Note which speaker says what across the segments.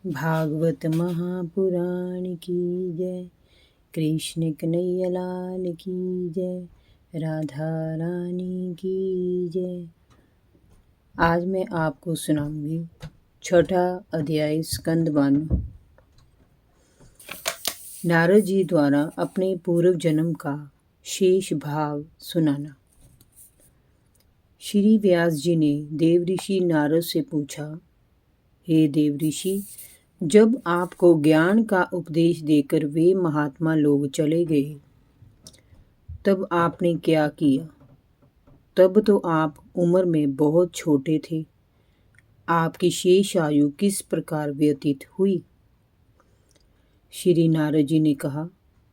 Speaker 1: भागवत महापुराण की जय। कृष्ण कन्हैया लाल की जय। राधा रानी की जय। आज मैं आपको सुनाऊंगी छठा अध्याय स्कंद 1। नारद जी द्वारा अपने पूर्व जन्म का शेष भाग सुनाना। श्री व्यास जी ने देव ऋषि नारद से पूछा, हे देव ऋषि, जब आपको ज्ञान का उपदेश देकर वे महात्मा लोग चले गए तब आपने क्या किया? तब तो आप उम्र में बहुत छोटे थे। आपकी शेष आयु किस प्रकार व्यतीत हुई? श्री नारद जी ने कहा,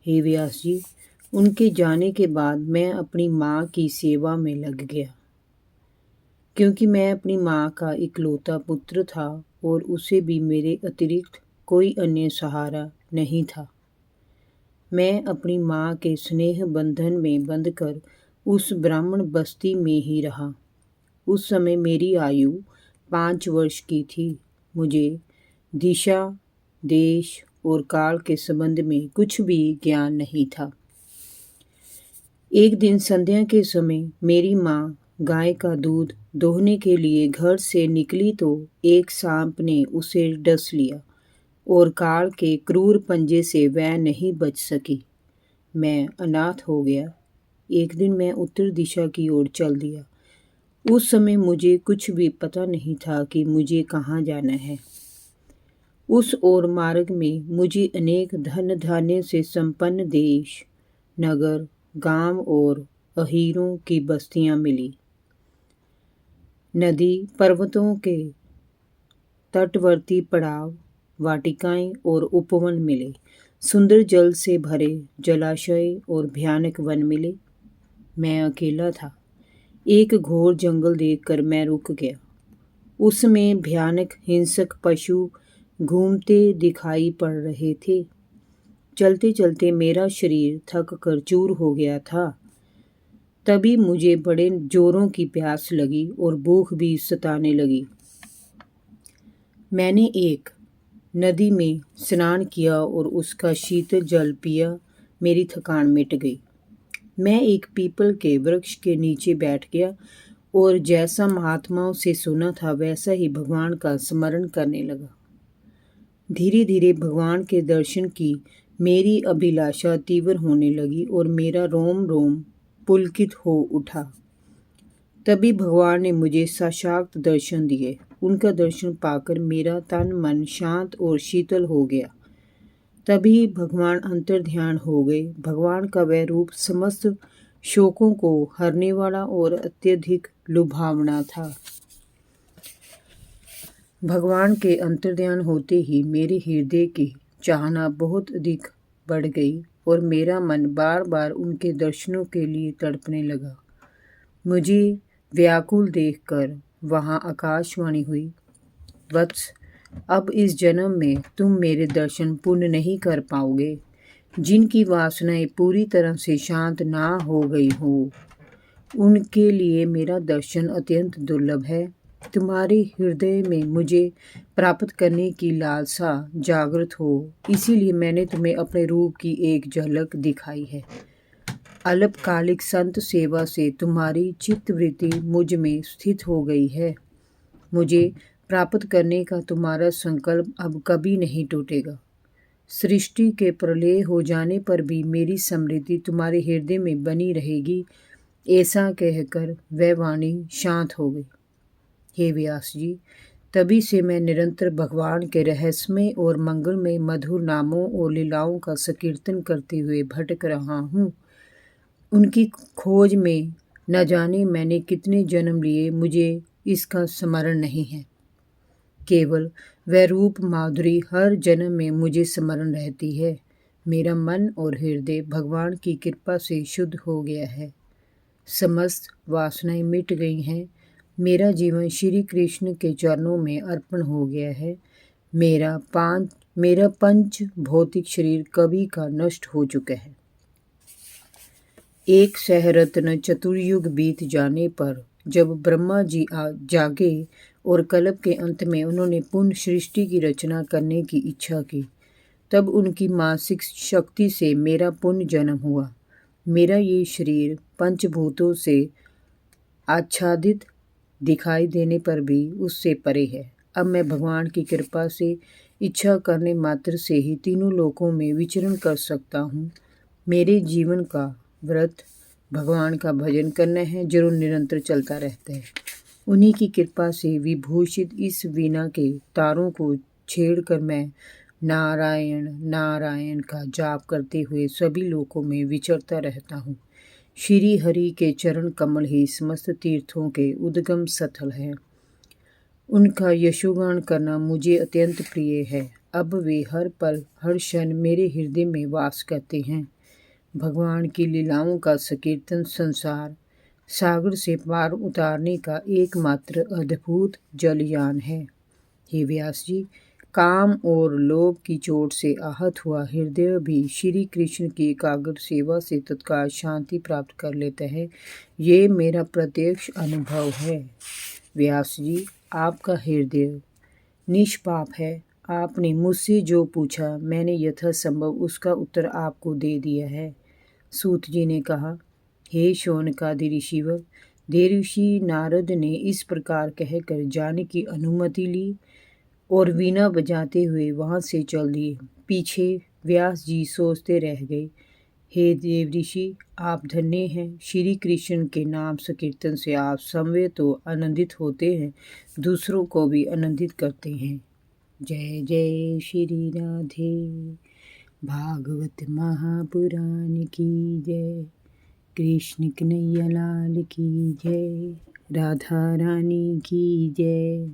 Speaker 1: हे व्यास जी, उनके जाने के बाद मैं अपनी माँ की सेवा में लग गया। क्योंकि मैं अपनी माँ का इकलौता पुत्र था और उसे भी मेरे अतिरिक्त कोई अन्य सहारा नहीं था। मैं अपनी माँ के स्नेह बंधन में बंधकर उस ब्राह्मण बस्ती में ही रहा। उस समय मेरी आयु 5 वर्ष की थी। मुझे दिशा, देश और काल के संबंध में कुछ भी ज्ञान नहीं था। एक दिन संध्या के समय मेरी माँ गाय का दूध दोहने के लिए घर से निकली तो एक सांप ने उसे डस लिया और काल के क्रूर पंजे से वह नहीं बच सकी। मैं अनाथ हो गया। एक दिन मैं उत्तर दिशा की ओर चल दिया। उस समय मुझे कुछ भी पता नहीं था कि मुझे कहाँ जाना है। उस ओर मार्ग में मुझे अनेक धन धान्य से संपन्न देश, नगर, गांव और अहीरों की बस्तियां मिली। नदी, पर्वतों के तटवर्ती पड़ाव, वाटिकाएं और उपवन मिले। सुंदर जल से भरे जलाशय और भयानक वन मिले। मैं अकेला था। एक घोर जंगल देखकर मैं रुक गया। उसमें भयानक हिंसक पशु घूमते दिखाई पड़ रहे थे। चलते चलते मेरा शरीर थक कर चूर हो गया था। तभी मुझे बड़े जोरों की प्यास लगी और भूख भी सताने लगी। मैंने एक नदी में स्नान किया और उसका शीतल जल पिया। मेरी थकान मिट गई। मैं एक पीपल के वृक्ष के नीचे बैठ गया और जैसा महात्माओं से सुना था वैसा ही भगवान का स्मरण करने लगा। धीरे धीरे भगवान के दर्शन की मेरी अभिलाषा तीव्र होने लगी और मेरा रोम रोम पुलकित हो उठा। तभी भगवान ने मुझे साक्षात दर्शन दिए। उनका दर्शन पाकर मेरा तन मन शांत और शीतल हो गया। तभी भगवान अंतर्ध्यान हो गए। भगवान का वह रूप समस्त शोकों को हरने वाला और अत्यधिक लुभावना था। भगवान के अंतर्ध्यान होते ही मेरे हृदय की चाहना बहुत अधिक बढ़ गई और मेरा मन बार बार उनके दर्शनों के लिए तड़पने लगा। मुझे व्याकुल देखकर वहाँ आकाशवाणी हुई, वत्स, अब इस जन्म में तुम मेरे दर्शन पूर्ण नहीं कर पाओगे। जिनकी वासनाएं पूरी तरह से शांत ना हो गई हो उनके लिए मेरा दर्शन अत्यंत दुर्लभ है। तुम्हारे हृदय में मुझे प्राप्त करने की लालसा जागृत हो, इसीलिए मैंने तुम्हें अपने रूप की एक झलक दिखाई है। अल्पकालिक संत सेवा से तुम्हारी चित्तवृत्ति मुझ में स्थित हो गई है। मुझे प्राप्त करने का तुम्हारा संकल्प अब कभी नहीं टूटेगा। सृष्टि के प्रलय हो जाने पर भी मेरी समृद्धि तुम्हारे हृदय में बनी रहेगी। ऐसा कहकर वह वाणी शांत हो गई। हे व्यास जी, तभी से मैं निरंतर भगवान के रहस्यमय और मंगलमय मधुर नामों और लीलाओं का संकीर्तन करते हुए भटक रहा हूँ। उनकी खोज में न जाने मैंने कितने जन्म लिए, मुझे इसका स्मरण नहीं है। केवल वह रूप माधुरी हर जन्म में मुझे स्मरण रहती है। मेरा मन और हृदय भगवान की कृपा से शुद्ध हो गया है। समस्त वासनाएं मिट गई हैं। मेरा जीवन श्री कृष्ण के चरणों में अर्पण हो गया है। मेरा पंच भौतिक शरीर कभी का नष्ट हो चुका है। एक सहरत्न चतुर्युग बीत जाने पर जब ब्रह्मा जी जागे और कल्प के अंत में उन्होंने पुनः सृष्टि की रचना करने की इच्छा की। तब उनकी मानसिक शक्ति से मेरा पुनः जन्म हुआ। मेरा ये शरीर पंचभूतों से आच्छादित दिखाई देने पर भी उससे परे है। अब मैं भगवान की कृपा से इच्छा करने मात्र से ही तीनों लोकों में विचरण कर सकता हूँ। मेरे जीवन का व्रत भगवान का भजन करना है, जो निरंतर चलता रहता है। उन्हीं की कृपा से विभूषित इस वीणा के तारों को छेड़कर मैं नारायण नारायण का जाप करते हुए सभी लोकों में विचरता रहता हूँ। श्री हरि के चरण कमल ही समस्त तीर्थों के उद्गम स्थल है। उनका यशोगान करना मुझे अत्यंत प्रिय है। अब वे हर पल हर क्षण मेरे हृदय में वास करते हैं। भगवान की लीलाओं का संकीर्तन संसार सागर से पार उतारने का एकमात्र अद्भुत जलयान है। हे व्यास जी, काम और लोभ की चोट से आहत हुआ हृदय भी श्री कृष्ण की एकाग्र सेवा से तत्काल शांति प्राप्त कर लेता है। ये मेरा प्रत्यक्ष अनुभव है। व्यास जी, आपका हृदय निष्पाप है। आपने मुझसे जो पूछा मैंने यथासंभव उसका उत्तर आपको दे दिया है। सूत जी ने कहा, हे शौनकादि ऋषिवर, देवर्षि नारद ने इस प्रकार कहकर जाने की अनुमति ली और वीणा बजाते हुए वहां से चल दिए। पीछे व्यास जी सोचते रह गए, हे देवऋषि, आप धन्य हैं। श्री कृष्ण के नाम संकीर्तन से आप स्वयं तो आनंदित होते हैं, दूसरों को भी आनंदित करते हैं। जय जय श्री राधे। भागवत महापुराण की जय। कृष्ण कन्हैया लाल की जय। राधा रानी की जय।